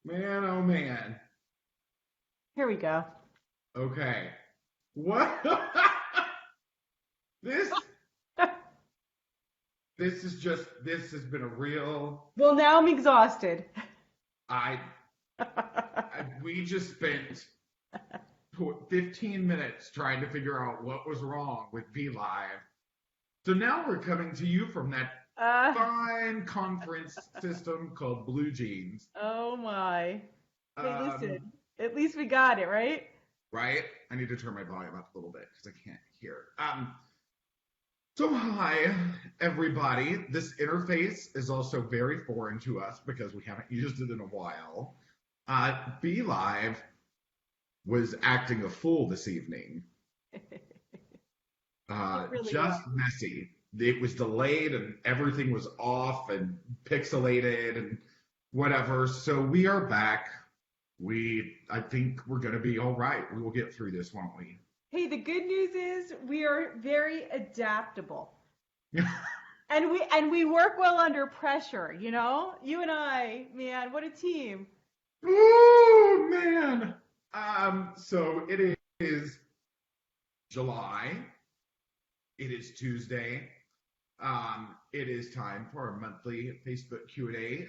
Man, oh man. Here we go. Okay. What? this this has been a real Well, now I'm exhausted. I, we just spent 15 minutes trying to figure out what was wrong with Be Live. So now we're coming to you from that Uh, fine conference system called Blue Jeans. oh my. Hey, listen. Um, At least we got it, right? right? I need to turn my volume up a little bit because I can't hear. So hi everybody. This interface is also very foreign to us because we haven't used it in a while. Be Live was acting a fool this evening. It really was. Just messy. It was delayed and everything was off and pixelated and whatever. So we are back. I think we're gonna be all right. We will get through this, won't we? Hey, the good news is we are very adaptable. And we work well under pressure, you know? You and I, man, what a team. Oh man. So it is July. It is Tuesday. It is time for our monthly Facebook Q&A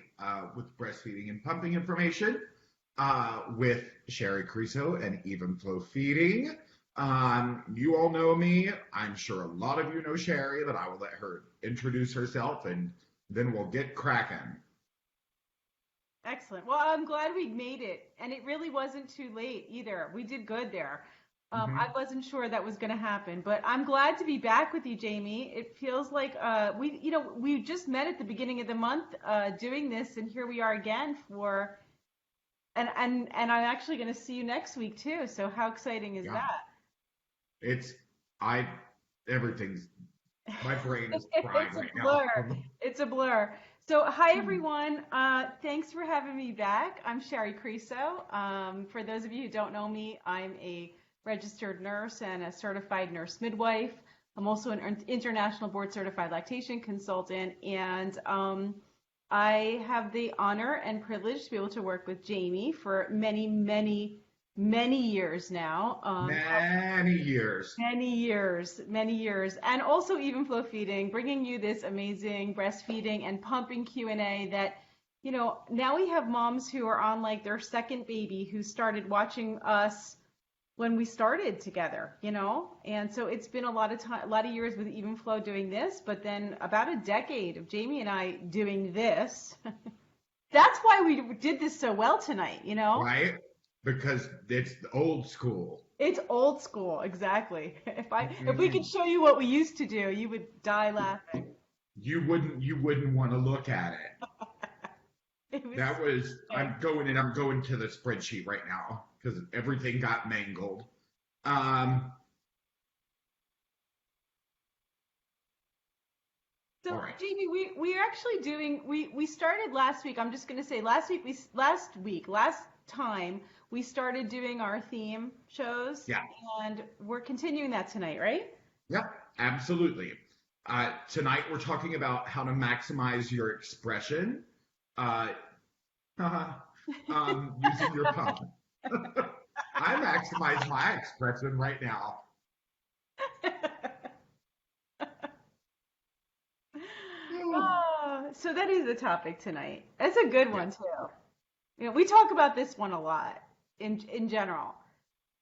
with breastfeeding and pumping information with Shari Criso and Evenflo Feeding. You all know me. I'm sure a lot of you know Shari, but I will let her introduce herself and then we'll get cracking. Excellent. Well, I'm glad we made it. And it really wasn't too late either. We did good there. I Hmm. wasn't sure that was going to happen, but I'm glad to be back with you, Jamie. It feels like we just met at the beginning of the month doing this, and here we are again for and I'm actually going to see you next week too. So how exciting is Yeah, that? it's I everything's my brain is fried It's a right now. blur. It's a blur. So, hi everyone. Thanks for having me back. I'm Shari Criso. For those of you who don't know me, I'm a registered nurse and a certified nurse midwife. I'm also an international board certified lactation consultant, and I have the honor and privilege to be able to work with Jamie for many, many, many years now. Many years. Many years, many years. And also Evenflo Feeding, bringing you this amazing breastfeeding and pumping Q&A that, now we have moms who are on like their second baby who started watching us when we started together, And so it's been a lot of time, a lot of years with Evenflo doing this, but then about a decade of Jamie and I doing this. That's why we did this so well tonight, Right? Because it's old school. It's old school, exactly. If we could Mm-mm. show you what we used to do, you would die laughing. You wouldn't want to look at it. It was That was sick. I'm going to the spreadsheet right now because everything got mangled. Um, all So right. Jamie, we're actually doing we started last week. I'm just gonna say last time we started doing our theme shows, Yeah. and we're continuing that tonight, right? Yep. Absolutely. Tonight we're talking about how to maximize your expression uh, using your pump. I maximize my expression right now. So that is the topic tonight. It's a good Yeah. one too. We talk about this one a lot in general.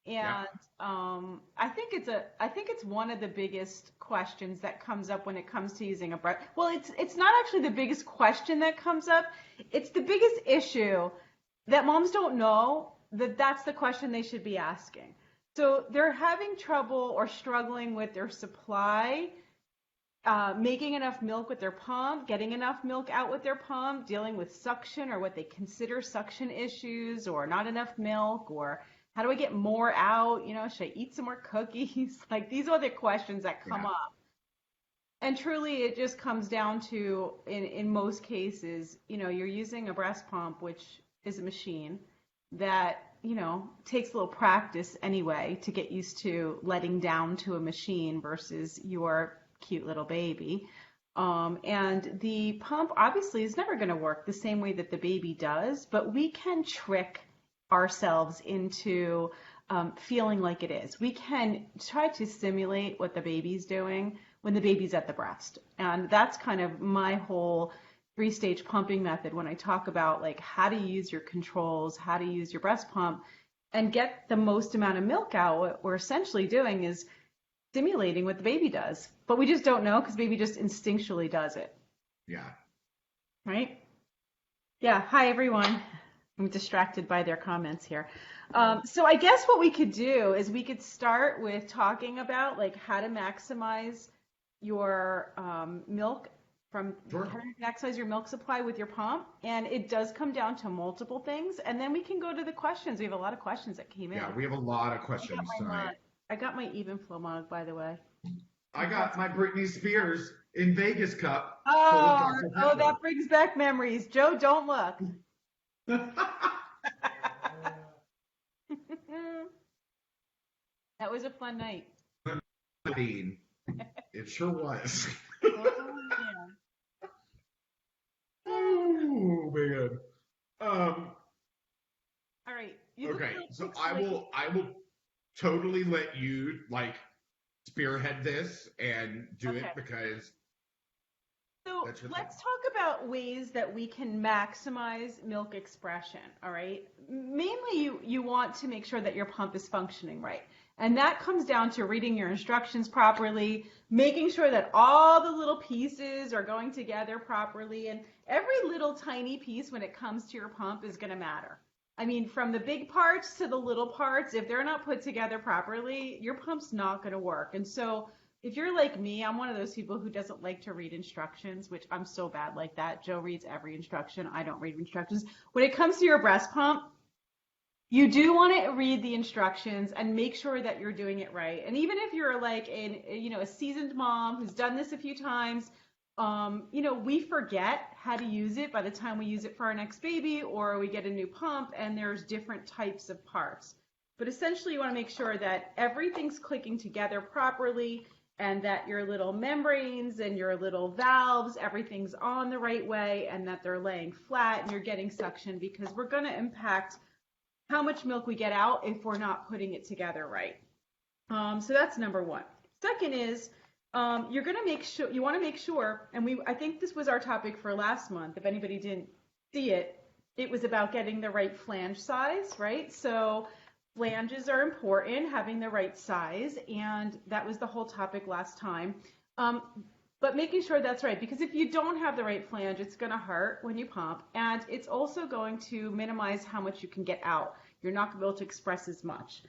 Yeah. And I think it's one of the biggest questions that comes up when it comes to using a breast. Well, it's not actually the biggest question that comes up. It's the biggest issue that moms don't know that that's the question they should be asking. So they're having trouble or struggling with their supply, making enough milk with their pump, getting enough milk out with their pump, dealing with suction or what they consider suction issues, or not enough milk, or how do I get more out? Should I eat some more cookies? Like these are the questions that come Yeah. up. And truly, it just comes down to, in most cases, you're using a breast pump, which is a machine that, takes a little practice anyway to get used to letting down to a machine versus your cute little baby. And the pump obviously is never going to work the same way that the baby does, but we can trick ourselves into feeling like it is. We can try to simulate what the baby's doing when the baby's at the breast. And that's kind of my whole 3-stage pumping method when I talk about like how to use your controls, how to use your breast pump and get the most amount of milk out. What we're essentially doing is simulating what the baby does, but we just don't know because baby just instinctually does it. Yeah. Right? Yeah. Hi, everyone. I'm distracted by their comments here. So I guess what we could do is we could start with talking about like how to maximize your milk from Sure. how to maximize your milk supply with your pump. And it does come down to multiple things. And then we can go to the questions. We have a lot of questions that came in. Yeah, we have a lot of questions tonight. I got my Evenflo mug, by the way. I got my Britney Spears in Vegas cup. Oh, that brings back memories. Joe, don't look. That was a fun night. It sure was. Oh, man. Oh man. All right. Okay, so I will totally let you like spearhead this and do it because that's your let's talk about ways that we can maximize milk expression. All right. Mainly you want to make sure that your pump is functioning right. And that comes down to reading your instructions properly, making sure that all the little pieces are going together properly. And every little tiny piece when it comes to your pump is going to matter. I mean, from the big parts to the little parts, if they're not put together properly, your pump's not going to work. And so if you're like me, I'm one of those people who doesn't like to read instructions, which I'm so bad like that. Joe reads every instruction. I don't read instructions. When it comes to your breast pump, you do want to read the instructions and make sure that you're doing it right. And even if you're like a seasoned mom who's done this a few times, we forget how to use it by the time we use it for our next baby or we get a new pump and there's different types of parts. But essentially you want to make sure that everything's clicking together properly and that your little membranes and your little valves, everything's on the right way and that they're laying flat and you're getting suction because we're going to impact how much milk we get out if we're not putting it together right. So that's number one. Second is you're going to make sure, you want to make sure, and I think this was our topic for last month. If anybody didn't see it, it was about getting the right flange size, right? So flanges are important, having the right size, and that was the whole topic last time. But making sure that's right, because if you don't have the right flange, it's going to hurt when you pump, and it's also going to minimize how much you can get out. You're not going to be able to express as much.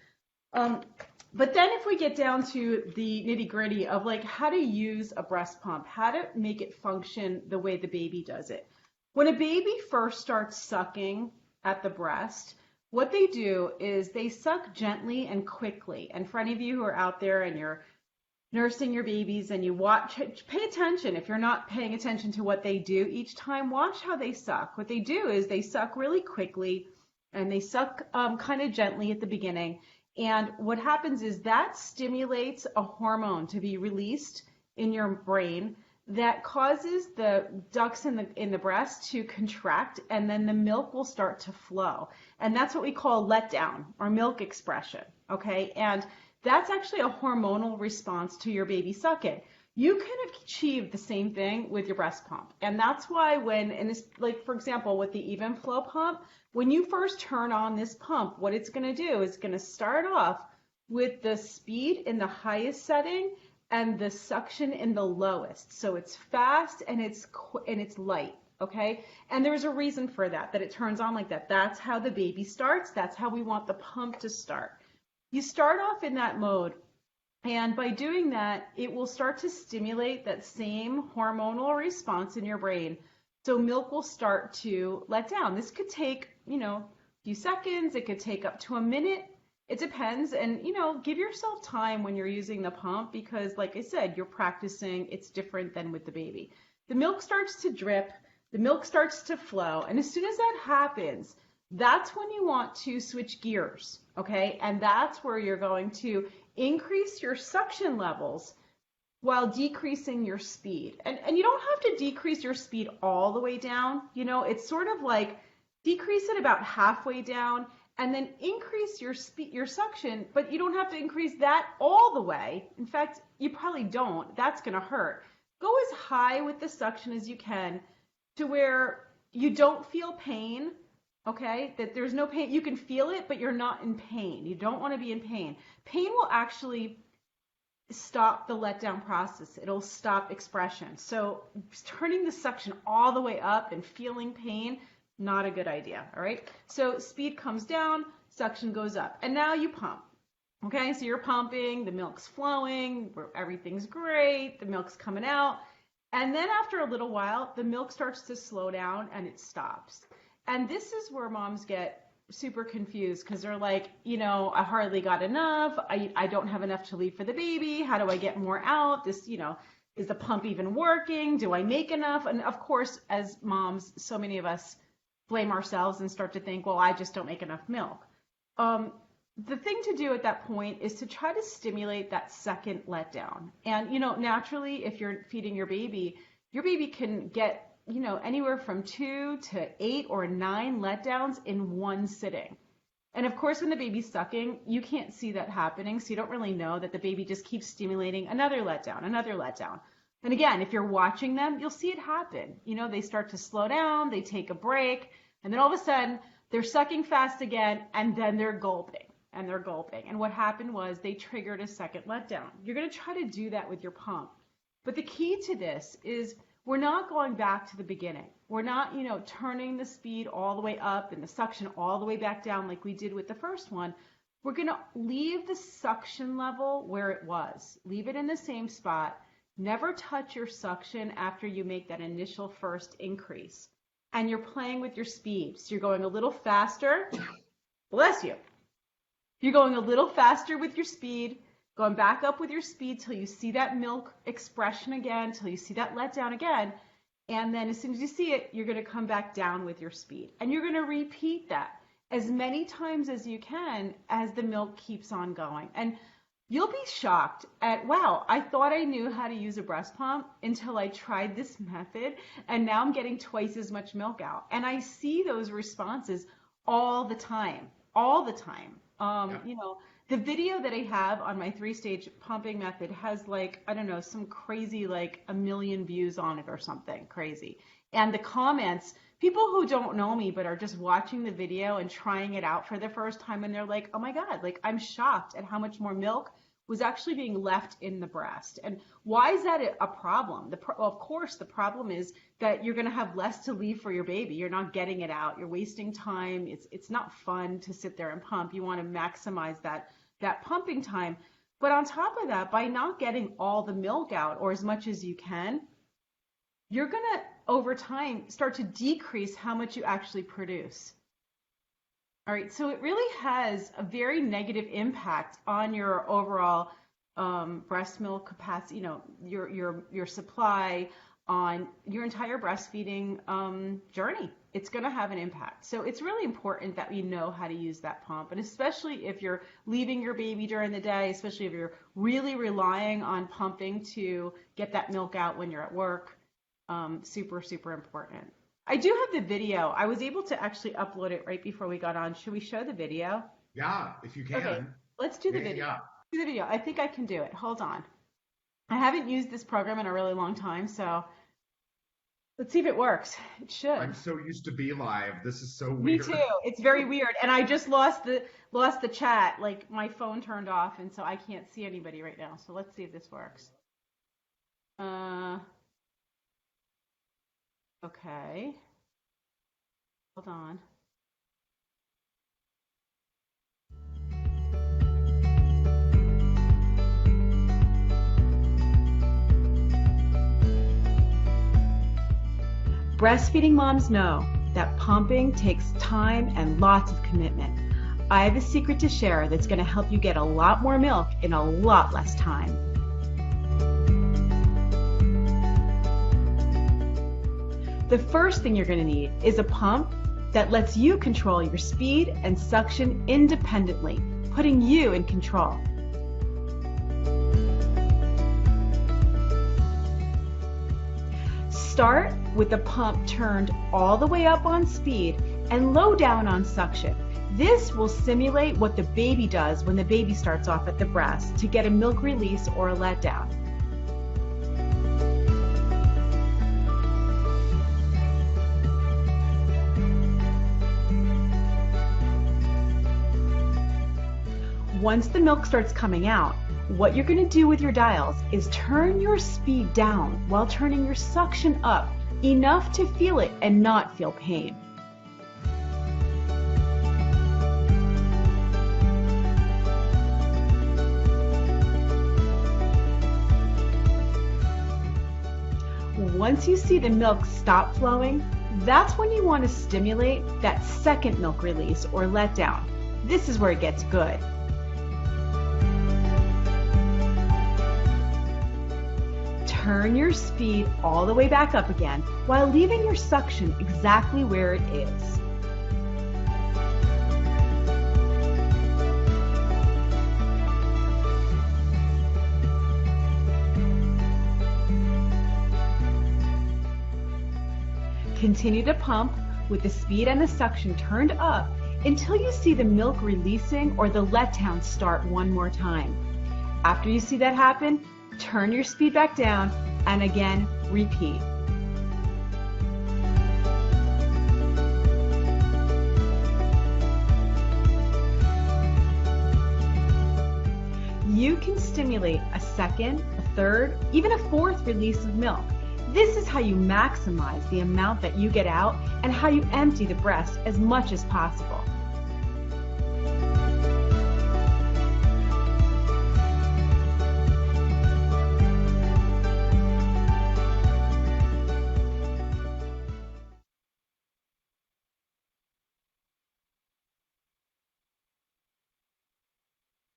But then if we get down to the nitty-gritty of like how to use a breast pump, how to make it function the way the baby does it. When a baby first starts sucking at the breast, what they do is they suck gently and quickly. And for any of you who are out there and you're nursing your babies and you watch, pay attention. If you're not paying attention to what they do each time, watch how they suck. What they do is they suck really quickly and they suck kind of gently at the beginning. And what happens is that stimulates a hormone to be released in your brain that causes the ducts in the breast to contract, and then the milk will start to flow. And that's what we call letdown or milk expression, okay? And that's actually a hormonal response to your baby sucking. You can achieve the same thing with your breast pump. And that's why like for example, with the Evenflo pump, when you first turn on this pump, what it's going to do is going to start off with the speed in the highest setting and the suction in the lowest. So it's fast and it's light, okay? And there's a reason for that it turns on like that. That's how the baby starts. That's how we want the pump to start. You start off in that mode, and by doing that, it will start to stimulate that same hormonal response in your brain. So milk will start to let down. This could take, a few seconds. It could take up to a minute. It depends. And, give yourself time when you're using the pump because, like I said, you're practicing. It's different than with the baby. The milk starts to drip. The milk starts to flow. And as soon as that happens, that's when you want to switch gears, okay? And that's where you're going to increase your suction levels while decreasing your speed. And you don't have to decrease your speed all the way down. You know, it's sort of like decrease it about halfway down and then increase your speed, your suction, but you don't have to increase that all the way. In fact, you probably don't. That's going to hurt. Go as high with the suction as you can to where you don't feel pain, okay? That there's no pain. You can feel it, but you're not in pain. You don't want to be in pain. Pain will actually stop the letdown process. It'll stop expression. So turning the suction all the way up and feeling pain, not a good idea, all right? So speed comes down, suction goes up, and now you pump. Okay, so you're pumping, the milk's flowing, everything's great, the milk's coming out, and then after a little while, the milk starts to slow down and it stops. And this is where moms get super confused because they're like, you know, I hardly got enough, I don't have enough to leave for the baby, how do I get more out? This, you know, is the pump even working? Do I make enough? And of course, as moms, so many of us blame ourselves and start to think, well, I just don't make enough milk. The thing to do at that point is to try to stimulate that second letdown. And, you know, naturally, if you're feeding your baby can get, you know, anywhere from 2 to 8 or 9 letdowns in one sitting. And of course, when the baby's sucking, you can't see that happening. So you don't really know that the baby just keeps stimulating another letdown, another letdown. And again, if you're watching them, you'll see it happen. You know, they start to slow down, they take a break, and then all of a sudden they're sucking fast again, and then they're gulping. And what happened was they triggered a second letdown. You're going to try to do that with your pump. But the key to this is we're not going back to the beginning. We're not, you know, turning the speed all the way up and the suction all the way back down like we did with the first one. We're going to leave the suction level where it was. Leave it in the same spot. Never touch your suction after you make that initial first increase. And you're playing with your speed. So you're going a little faster. Bless you. You're going a little faster with your speed, going back up with your speed till you see that milk expression again, till you see that letdown again. And then as soon as you see it, you're going to come back down with your speed. And you're going to repeat that as many times as you can as the milk keeps on going. And you'll be shocked at, wow, I thought I knew how to use a breast pump until I tried this method, and now I'm getting twice as much milk out. And I see those responses all the time. You know, the video that I have on my 3-stage pumping method has like, I don't know, some crazy, like 1 million views on it or something crazy. And the comments, people who don't know me but are just watching the video and trying it out for the first time, and they're like, oh my God, like I'm shocked at how much more milk was actually being left in the breast. And why is that a problem? Well, of course, the problem is that you're going to have less to leave for your baby. You're not getting it out. You're wasting time. It's not fun to sit there and pump. You want to maximize that pumping time. But on top of that, by not getting all the milk out or as much as you can, you're going to, over time, start to decrease how much you actually produce. All right, so it really has a very negative impact on your overall breast milk capacity, you know, your supply, on your entire breastfeeding journey. It's going to have an impact. So it's really important that we know how to use that pump, and especially if you're leaving your baby during the day, especially if you're really relying on pumping to get that milk out when you're at work. Super, super important. I do have the video. I was able to actually upload it right before we got on. Should we show the video? Yeah, if you can. Okay, let's do the video. Do the video. I think I can do it. Hold on. I haven't used this program in a really long time, so let's see if it works. It should. I'm so used to Be Live. This is so weird. Me too. It's very weird. And I just lost the chat. Like my phone turned off, and so I can't see anybody right now. So let's see if this works. Okay. Hold on. Breastfeeding moms know that pumping takes time and lots of commitment. I have a secret to share that's going to help you get a lot more milk in a lot less time. The first thing you're going to need is a pump that lets you control your speed and suction independently, putting you in control. Start with the pump turned all the way up on speed and low down on suction. This will simulate what the baby does when the baby starts off at the breast to get a milk release or a letdown. Once the milk starts coming out, what you're going to do with your dials is turn your speed down while turning your suction up enough to feel it and not feel pain. Once you see the milk stop flowing, that's when you want to stimulate that second milk release or letdown. This is where it gets good. Turn your speed all the way back up again while leaving your suction exactly where it is. Continue to pump with the speed and the suction turned up until you see the milk releasing or the letdown start one more time. After you see that happen, turn your speed back down and again repeat. You can stimulate a second, a third, even a fourth release of milk. This is how you maximize the amount that you get out and how you empty the breast as much as possible.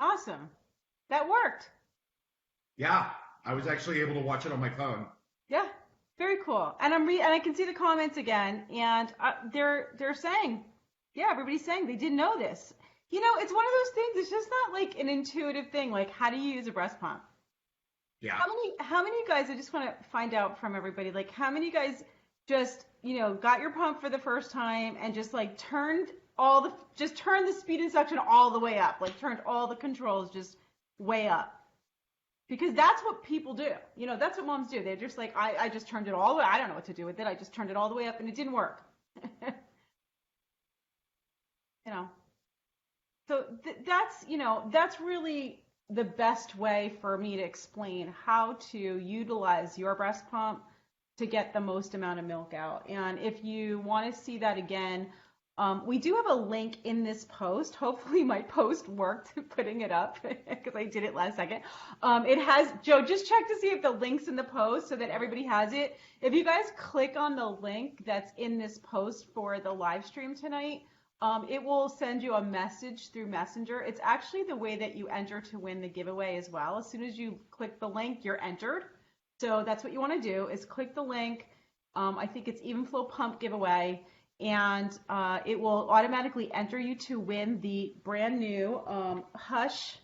Awesome. That worked. Yeah, I was actually able to watch it on my phone. Yeah, very cool. And I can see the comments again, and they're saying, yeah, everybody's saying they didn't know this. You know, it's one of those things. It's just not like an intuitive thing. Like, how do you use a breast pump? Yeah. How many guys? I just want to find out from everybody. Like, how many guys just got your pump for the first time and just like turned the speed and suction all the way up, like turned all the controls just way up. Because that's what people do. That's what moms do. They're just like, I just turned it all the way. I don't know what to do with it. I just turned it all the way up and it didn't work. So that's really the best way for me to explain how to utilize your breast pump to get the most amount of milk out. And if you want to see that again, we do have a link in this post. Hopefully my post worked putting it up because I did it last second. It has, Joe, just check to see if the link's in the post so that everybody has it. If you guys click on the link that's in this post for the live stream tonight, it will send you a message through Messenger. It's actually the way that you enter to win the giveaway as well. As soon as you click the link, you're entered. So that's what you want to do is click the link. I think it's Evenflo Pump giveaway. And it will automatically enter you to win the brand new Hush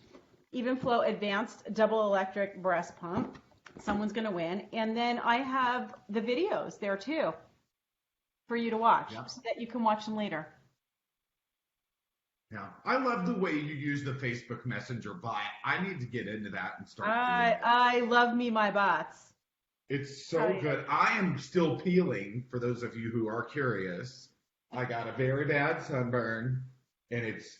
Evenflo Advanced Double Electric Breast Pump. Someone's going to win. And then I have the videos there too for you to watch so that you can watch them later. Yeah, I love the way you use the Facebook Messenger bot. I need to get into that and start doing it. I love me my bots. It's so good. I am still peeling, for those of you who are curious. I got a very bad sunburn, and it's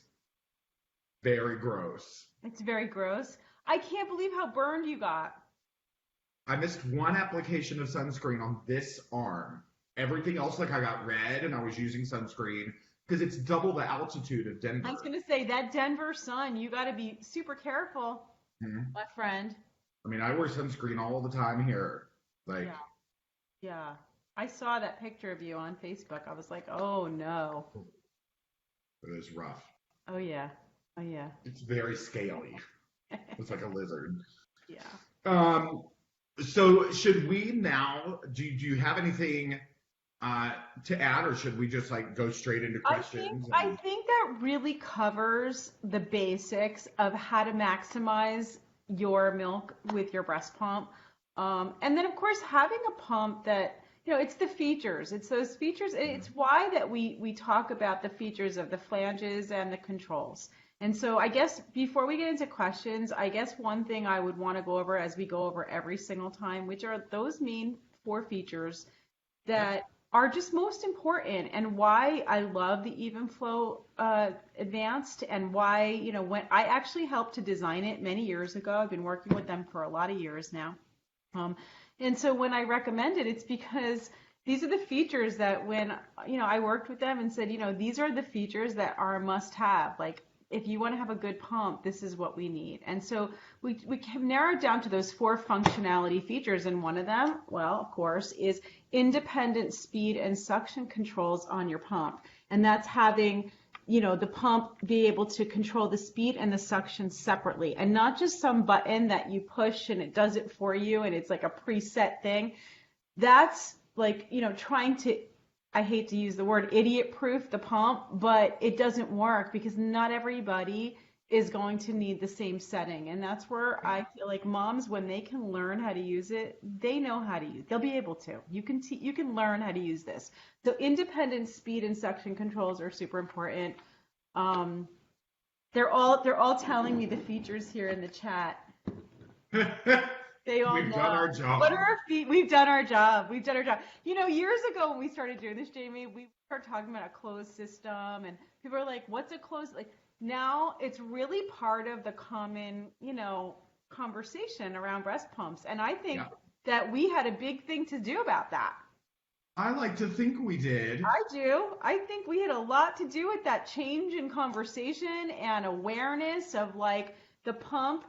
very gross. It's very gross. I can't believe how burned you got. I missed one application of sunscreen on this arm. Everything else, like I got red, and I was using sunscreen because it's double the altitude of Denver. I was going to say, that Denver sun, you got to be super careful, my friend. I mean, I wear sunscreen all the time here. Yeah. I saw that picture of you on Facebook. I was like, oh no. It was rough. Oh yeah. It's very scaly. It's like a lizard. Yeah. So should we now, do you have anything to add, or should we just like go straight into questions? I think that really covers the basics of how to maximize your milk with your breast pump. And then of course having a pump that, It's the features. It's those features. It's why that we talk about the features of the flanges and the controls. And so I guess before we get into questions, I guess one thing I would want to go over as we go over every single time, which are those main 4 features that are just most important, and why I love the Evenflo Advanced, and why, when I actually helped to design it many years ago. I've been working with them for a lot of years now. And so when I recommend it, it's because these are the features that when, I worked with them and said, these are the features that are a must have. Like, if you want to have a good pump, this is what we need. And so we can narrow it down to those 4 functionality features. And one of them, well, of course, is independent speed and suction controls on your pump. And that's having, the pump be able to control the speed and the suction separately, and not just some button that you push and it does it for you and it's like a preset thing. That's like, trying to, I hate to use the word idiot proof the pump, but it doesn't work because not everybody is going to need the same setting. And that's where I feel like moms, when they can learn how to use it, they know how to use it. They'll be able to. You can learn how to use this. So independent speed and suction controls are super important. They're all telling me the features here in the chat. They all We've know. done our job. What are our feet? We've done our job. We've done our job. Years ago when we started doing this, Jamie, we started talking about a closed system, and people are like, "What's a closed?" Like, now it's really part of the common, conversation around breast pumps, and I think that we had a big thing to do about that. I like to think we did. I do. I think we had a lot to do with that change in conversation and awareness of like the pump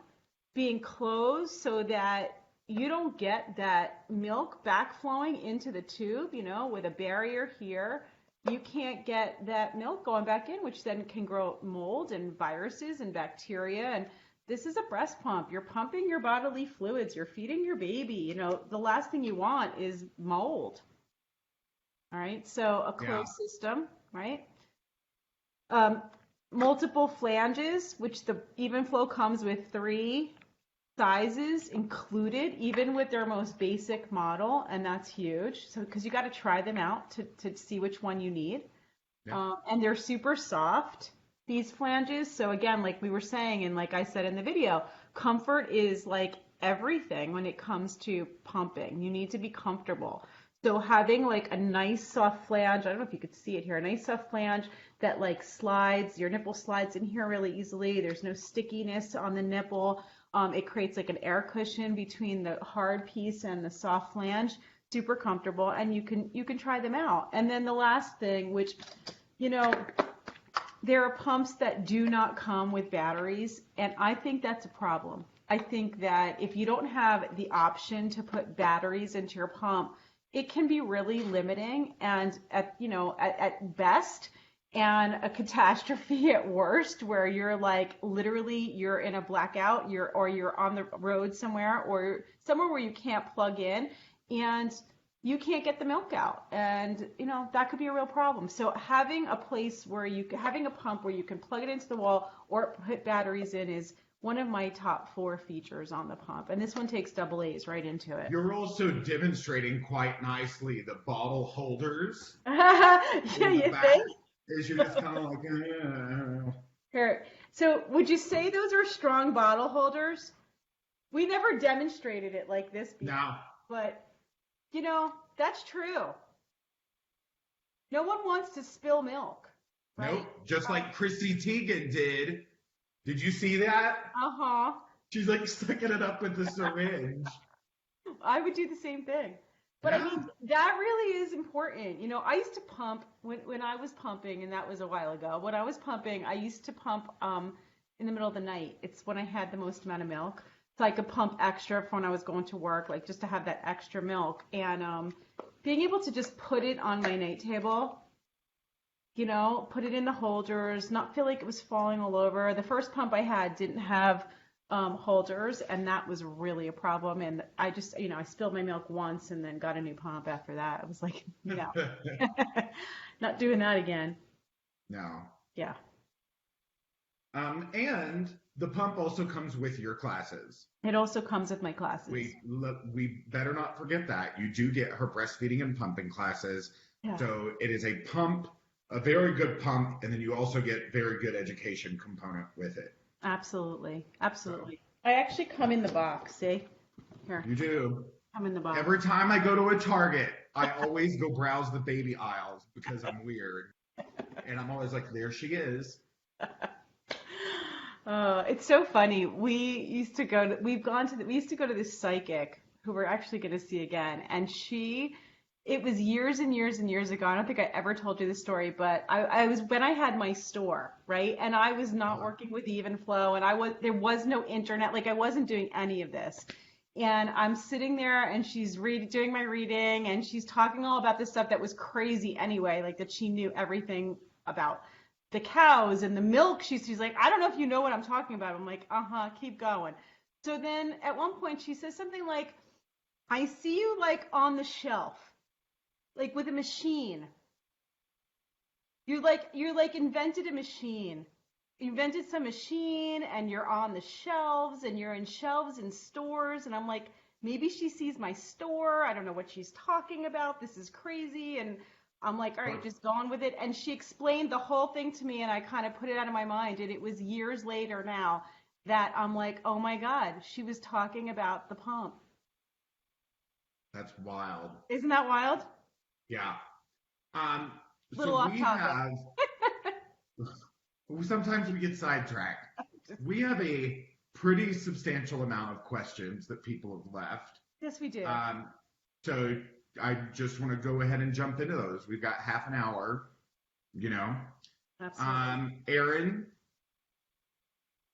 being closed so that you don't get that milk backflowing into the tube, with a barrier here. You can't get that milk going back in, which then can grow mold and viruses and bacteria. And this is a breast pump. You're pumping your bodily fluids. You're feeding your baby. The last thing you want is mold. All right, so a closed system, right? Multiple flanges, which the Evenflo comes with 3 sizes included, even with their most basic model, and that's huge. So because you got to try them out to see which one you need. And they're super soft, these flanges. So again, like we were saying, and like I said in the video, comfort is like everything when it comes to pumping. You need to be comfortable. So having like a nice soft flange, I don't know if you could see it here, a nice soft flange that like slides, your nipple slides in here really easily. There's no stickiness on the nipple. It creates like an air cushion between the hard piece and the soft flange. Super comfortable, and you can try them out. And then the last thing, which, there are pumps that do not come with batteries, and I think that's a problem. I think that if you don't have the option to put batteries into your pump, it can be really limiting and at best, and a catastrophe at worst, where you're like literally you're in a blackout, you're on the road somewhere, or somewhere where you can't plug in and you can't get the milk out, and that could be a real problem. So having a place where having a pump where you can plug it into the wall or put batteries in is one of my top 4 features on the pump, and this one takes double A's right into it. You're also demonstrating quite nicely the bottle holders. Yeah, you think? Is you're just kind of like, Here. So would you say those are strong bottle holders? We never demonstrated it like this before. No. But, that's true. No one wants to spill milk, right? Nope. Just like Chrissy Teigen did. Did you see that? Uh-huh. She's like sucking it up with the syringe. I would do the same thing. But I mean, that really is important. I used to pump when I was pumping, and that was a while ago. When I was pumping, I used to pump in the middle of the night. It's when I had the most amount of milk. So I could pump extra for when I was going to work, like just to have that extra milk. And being able to just put it on my night table, put it in the holders, not feel like it was falling all over. The first pump I had didn't have holders, and that was really a problem. And I just, I spilled my milk once and then got a new pump after that. I was like, no, not doing that again. No. Yeah. And the pump also comes with your classes. It also comes with my classes. We better not forget that. You do get her breastfeeding and pumping classes. Yeah. So it is a pump, a very good pump, and then you also get very good education component with it. Absolutely. So Absolutely. I actually come in the box. See? Here. you do. Come in the box. Every time I go to a Target, I always go browse the baby aisles because I'm weird. And I'm always like, there she is. It's so funny. We used to go to this psychic who we're actually going to see again. And it was years and years and years ago. I don't think I ever told you this story, but I was when I had my store, right? And I was not Uh-huh. working with Evenflo and there was no internet. Like I wasn't doing any of this. And I'm sitting there and she's doing my reading and she's talking all about this stuff that was crazy anyway, like that she knew everything about the cows and the milk. She's like, I don't know if you know what I'm talking about. I'm like, uh-huh, keep going. So then at one point she says something like, I see you like on the shelf, like with a machine. You're like invented a machine. You invented some machine and you're on the shelves and you're in shelves in stores. And I'm like, maybe she sees my store. I don't know what she's talking about. This is crazy. And I'm like, all right, just go on with it. And she explained the whole thing to me and I kind of put it out of my mind. And it was years later now that I'm like, oh my God, she was talking about the pump. That's wild. Isn't that wild? Yeah. Um, so Little off we topic. have, sometimes we get sidetracked. We have a pretty substantial amount of questions that people have left. Yes, we do. Um, so I just want to go ahead and jump into those. We've got half an hour, you know. Absolutely. Aaron,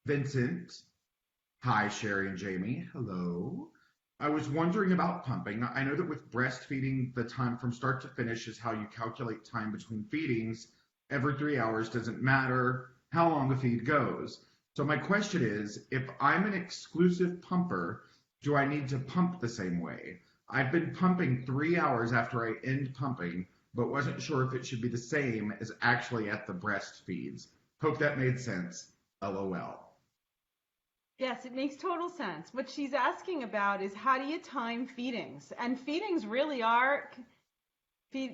Vincent, hi, Shari and Jamie. Hello. I was wondering about pumping. I know that with breastfeeding, the time from start to finish is how you calculate time between feedings. Every 3 hours doesn't matter how long the feed goes. So my question is, if I'm an exclusive pumper, do I need to pump the same way? I've been pumping 3 hours after I end pumping, but wasn't sure if it should be the same as actually at the breastfeeds. Hope that made sense. LOL. Yes, it makes total sense. What she's asking about is how do you time feedings? And feedings really are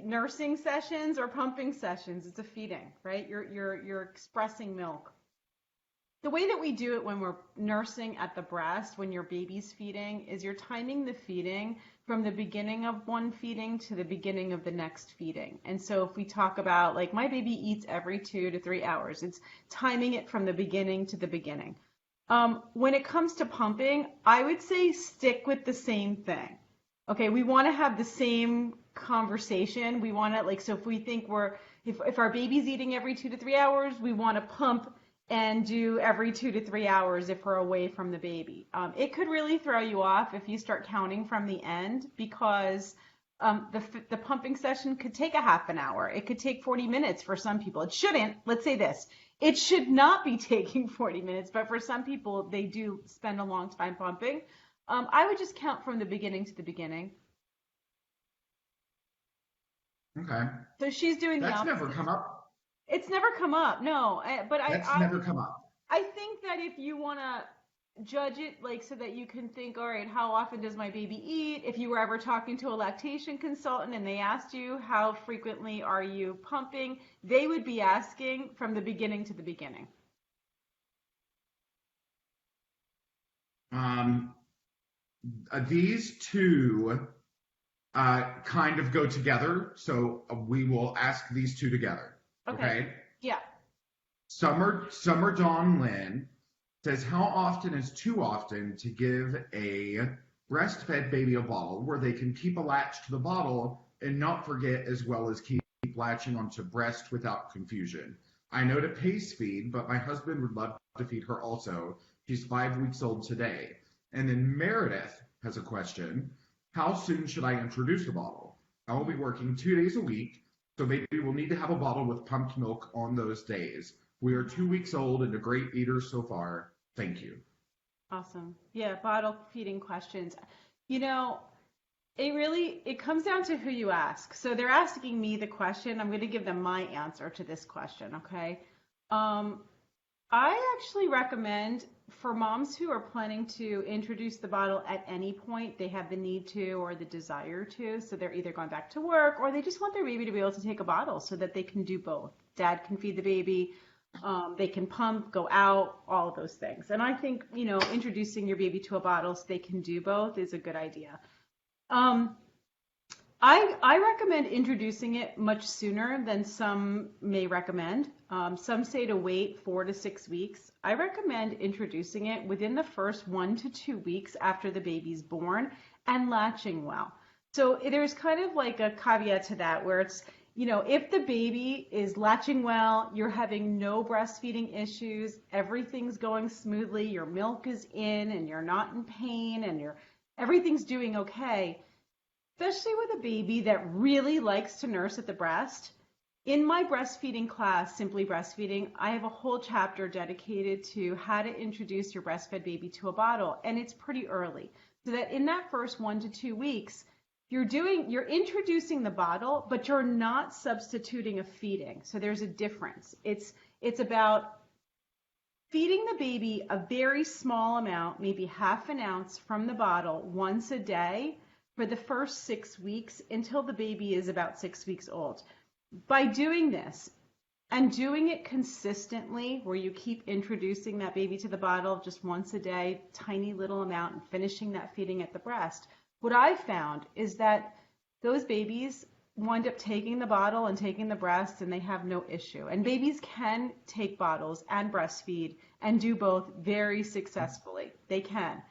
nursing sessions or pumping sessions. It's a feeding, right? You're expressing milk. The way that we do it when we're nursing at the breast, when your baby's feeding, is you're timing the feeding from the beginning of one feeding to the beginning of the next feeding. And so if we talk about like my baby eats every 2 to 3 hours, it's timing it from the beginning to the beginning. When it comes to pumping, I would say stick with the same thing. Okay, we want to have the same conversation. We want to like so if we think if our baby's eating every 2 to 3 hours, we want to pump and do every 2 to 3 hours if we're away from the baby. It could really throw you off if you start counting from the end because the pumping session could take a half an hour. It could take 40 minutes for some people. It shouldn't. Let's say this. It should not be taking 40 minutes, but for some people, they do spend a long time pumping. I would just count from the beginning to the beginning. Okay. So she's doing the That's never opposite. come up. It's never come up, no. But That's never come up. I think that if you want to judge it like so that you can think, all right, how often does my baby eat? If you were ever talking to a lactation consultant and they asked you how frequently are you pumping, they would be asking from the beginning to the beginning. Um, these two kind of go together, so we will ask these two together. Okay. Okay. Yeah. Summer Dawn Lynn says, how often is too often to give a breastfed baby a bottle where they can keep a latch to the bottle and not forget as well as keep latching onto breast without confusion? I know to pace feed, but my husband would love to feed her also. She's 5 weeks old today. And then Meredith has a question. How soon should I introduce the bottle? I will be working 2 days a week, so maybe we'll need to have a bottle with pumped milk on those days. We are 2 weeks old and a great eater so far. Thank you. Awesome. Yeah, bottle feeding questions. You know, it comes down to who you ask. So they're asking me the question. I'm going to give them my answer to this question, okay? I actually recommend for moms who are planning to introduce the bottle at any point, they have the need to or the desire to. So they're either going back to work or they just want their baby to be able to take a bottle so that they can do both. Dad can feed the baby, they can pump, go out, all of those things. And I think, introducing your baby to a bottle so they can do both is a good idea. Um, I recommend introducing it much sooner than some may recommend. Some say to wait 4 to 6 weeks. I recommend introducing it within the first 1 to 2 weeks after the baby's born and latching well. So there's kind of like a caveat to that where it's, if the baby is latching well, you're having no breastfeeding issues, everything's going smoothly, your milk is in and you're not in pain and everything's doing okay, especially with a baby that really likes to nurse at the breast. In my breastfeeding class, Simply Breastfeeding, I have a whole chapter dedicated to how to introduce your breastfed baby to a bottle, and it's pretty early. So that in that first 1 to 2 weeks, you're introducing the bottle, but you're not substituting a feeding. So there's a difference. It's about feeding the baby a very small amount, maybe half an ounce from the bottle once a day for the first 6 weeks until the baby is about 6 weeks old. By doing this and doing it consistently, where you keep introducing that baby to the bottle just once a day, tiny little amount, and finishing that feeding at the breast, what I've found is that those babies wind up taking the bottle and taking the breast, and they have no issue. And babies can take bottles and breastfeed and do both very successfully. They can.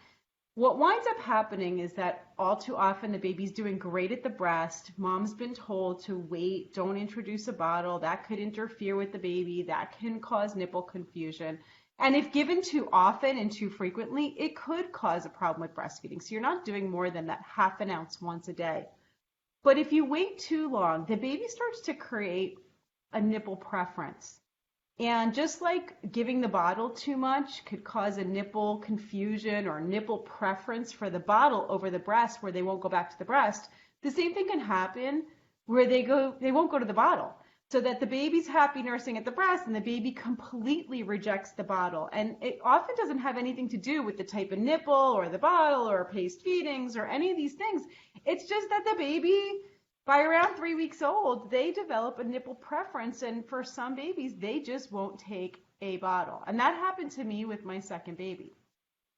What winds up happening is that all too often the baby's doing great at the breast. Mom's been told to wait, don't introduce a bottle. That could interfere with the baby. That can cause nipple confusion. And if given too often and too frequently, it could cause a problem with breastfeeding. So you're not doing more than that half an ounce once a day. But if you wait too long, the baby starts to create a nipple preference. And just like giving the bottle too much could cause a nipple confusion or nipple preference for the bottle over the breast where they won't go back to the breast, the same thing can happen where they won't go to the bottle. So that the baby's happy nursing at the breast and the baby completely rejects the bottle. And it often doesn't have anything to do with the type of nipple or the bottle or paced feedings or any of these things. It's just that the baby, by around 3 weeks old, they develop a nipple preference, and for some babies, they just won't take a bottle. And that happened to me with my second baby.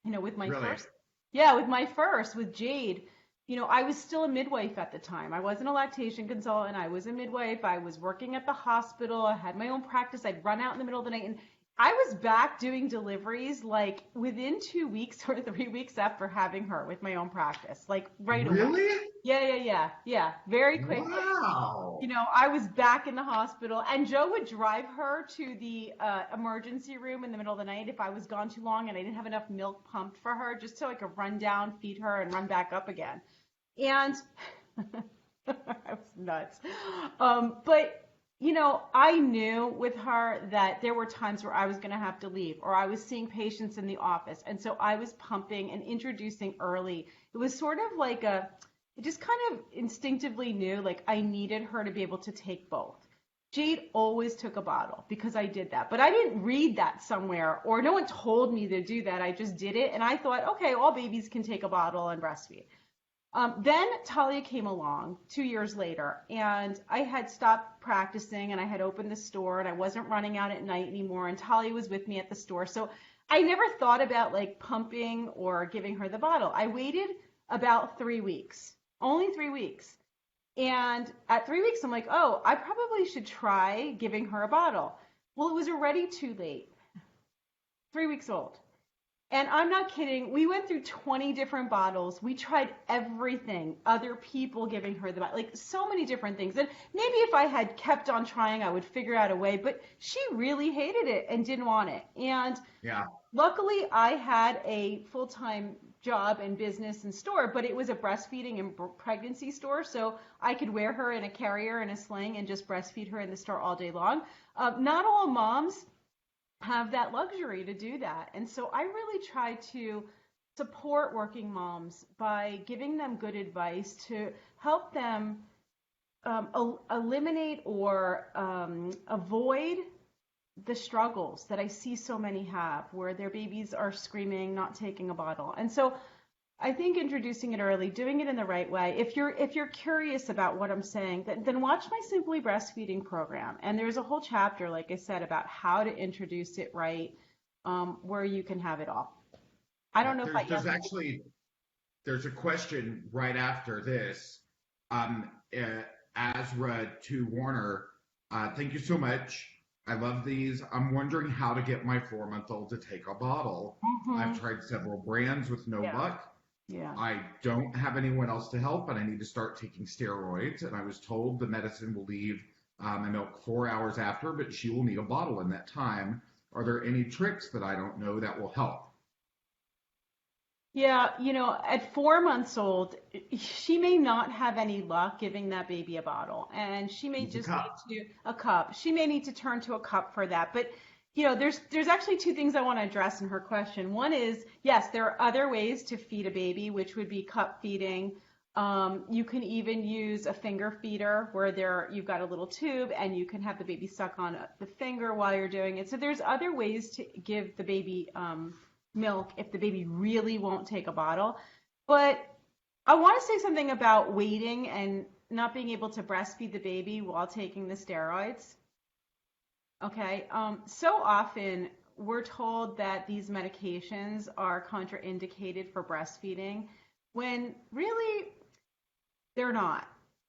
With my Really? first, yeah, with Jade, I was still a midwife at the time. I wasn't a lactation consultant. I was a midwife. I was working at the hospital. I had my own practice. I'd run out in the middle of the night, and I was back doing deliveries like within 2 weeks or 3 weeks after having her with my own practice, like right away. Really? Yeah. Very quick. Wow. I was back in the hospital, and Joe would drive her to the emergency room in the middle of the night if I was gone too long and I didn't have enough milk pumped for her, just so I could run down, feed her, and run back up again. And I was nuts. But I knew with her that there were times where I was going to have to leave, or I was seeing patients in the office. And so I was pumping and introducing early. It was sort of like I just kind of instinctively knew like I needed her to be able to take both. Jade always took a bottle because I did that, but I didn't read that somewhere, or no one told me to do that. I just did it. And I thought, okay, all babies can take a bottle and breastfeed. Then Talia came along 2 years later, and I had stopped practicing, and I had opened the store, and I wasn't running out at night anymore, and Talia was with me at the store. So I never thought about like pumping or giving her the bottle. I waited about 3 weeks, only 3 weeks. And at 3 weeks, I'm like, oh, I probably should try giving her a bottle. Well, it was already too late. 3 weeks old. And I'm not kidding. We went through 20 different bottles. We tried everything. Other people giving her the bottle, like so many different things. And maybe if I had kept on trying, I would figure out a way. But she really hated it and didn't want it. And Yeah. luckily, I had a full-time job and business and store, but it was a breastfeeding and pregnancy store. So I could wear her in a carrier and a sling and just breastfeed her in the store all day long. Not all moms have that luxury to do that. And so I really try to support working moms by giving them good advice to help them eliminate or avoid the struggles that I see so many have where their babies are screaming, not taking a bottle. And so I think introducing it early, doing it in the right way. If you're curious about what I'm saying, then watch my Simply Breastfeeding program. And there's a whole chapter, like I said, about how to introduce it right, where you can have it all. I Yeah, don't know if I there's answered. actually there's a question right after this. Azra to Warner, thank you so much. I love these. I'm wondering how to get my 4-month-old to take a bottle. I've Hmm. tried several brands with no Yeah, luck. yeah. I don't have anyone else to help, and I need to start taking steroids. And I was told the medicine will leave my milk 4 hours after, but she will need a bottle in that time. Are there any tricks that I don't know that will help? Yeah, at 4 months old, she may not have any luck giving that baby a bottle, and she may Use a just need cup. to a cup. She may need to turn to a cup for that. But there's actually two things I want to address in her question. One is, yes, there are other ways to feed a baby, which would be cup feeding. You can even use a finger feeder where you've got a little tube and you can have the baby suck on the finger while you're doing it. So there's other ways to give the baby milk if the baby really won't take a bottle. But I want to say something about waiting and not being able to breastfeed the baby while taking the steroids. Okay. So often we're told that these medications are contraindicated for breastfeeding when really they're not.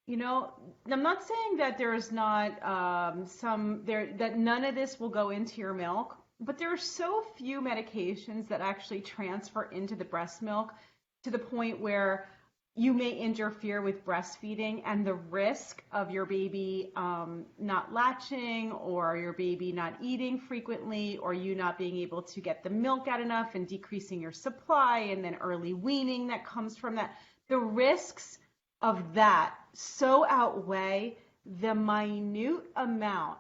I'm not saying that there's not that none of this will go into your milk, but there are so few medications that actually transfer into the breast milk to the point where you may interfere with breastfeeding and the risk of your baby not latching or your baby not eating frequently or you not being able to get the milk out enough and decreasing your supply and then early weaning that comes from that. The risks of that so outweigh the minute amount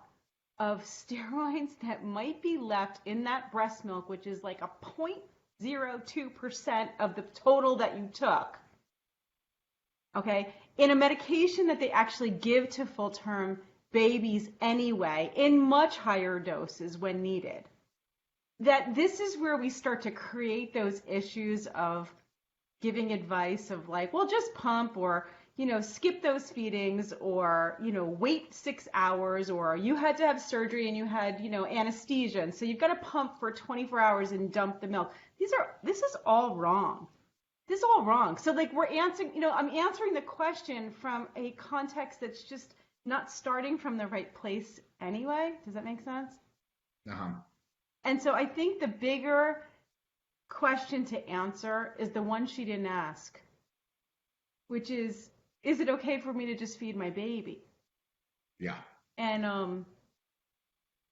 of steroids that might be left in that breast milk, which is like a 0.02% of the total that you took, okay, in a medication that they actually give to full-term babies anyway, in much higher doses when needed. That this is where we start to create those issues of giving advice of like, well, just pump or, skip those feedings or, wait 6 hours or you had to have surgery and you had, anesthesia. And so you've got to pump for 24 hours and dump the milk. This is all wrong. This is all wrong. So like we're answering, I'm answering the question from a context that's just not starting from the right place anyway. Does that make sense? Uh-huh. And so I think the bigger question to answer is the one she didn't ask, which is it okay for me to just feed my baby? Yeah. And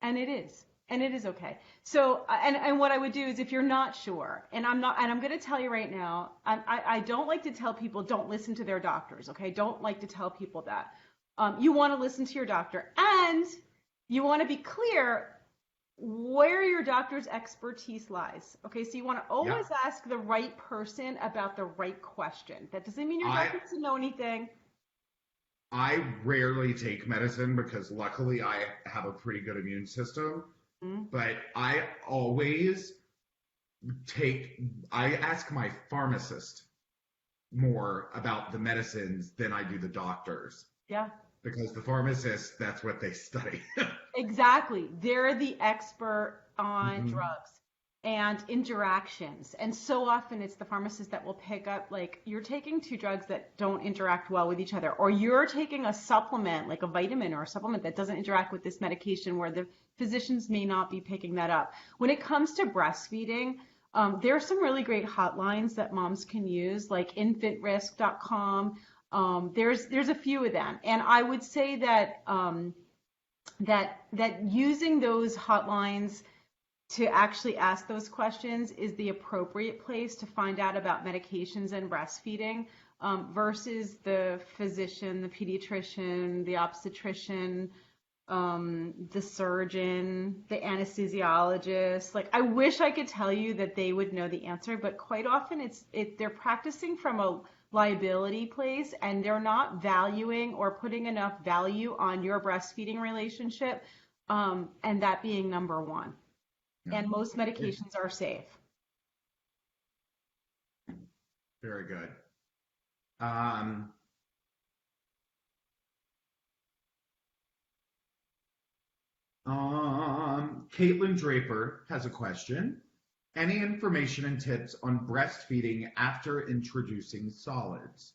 and it is. And it is okay. So, and what I would do is if you're not sure, and I'm going to tell you right now, I don't like to tell people don't listen to their doctors, okay? Don't like to tell people that. You want to listen to your doctor and you want to be clear where your doctor's expertise lies. Okay, so you want to Yeah. always ask the right person about the right question. That doesn't mean your I doctor doesn't know anything. I rarely take medicine because luckily I have a pretty good immune system, Mm. but I always I ask my pharmacist more about the medicines than I do the doctors Yeah, because the pharmacists, that's what they study. exactly. They're the expert on Hmm. drugs and interactions. And so often it's the pharmacist that will pick up, like, you're taking two drugs that don't interact well with each other, or you're taking a supplement, like a vitamin or a supplement that doesn't interact with this medication, where the physicians may not be picking that up. When it comes to breastfeeding, there are some really great hotlines that moms can use, like infantrisk.com. There's a few of them. And I would say that that using those hotlines to actually ask those questions is the appropriate place to find out about medications and breastfeeding versus the physician, the pediatrician, the obstetrician, the surgeon, the anesthesiologist. Like, I wish I could tell you that they would know the answer, but quite often they're practicing from a liability place and they're not valuing or putting enough value on your breastfeeding relationship and that being number one. Yeah. And most medications are safe. Very good. Caitlin Draper has a question. Any information and tips on breastfeeding after introducing solids?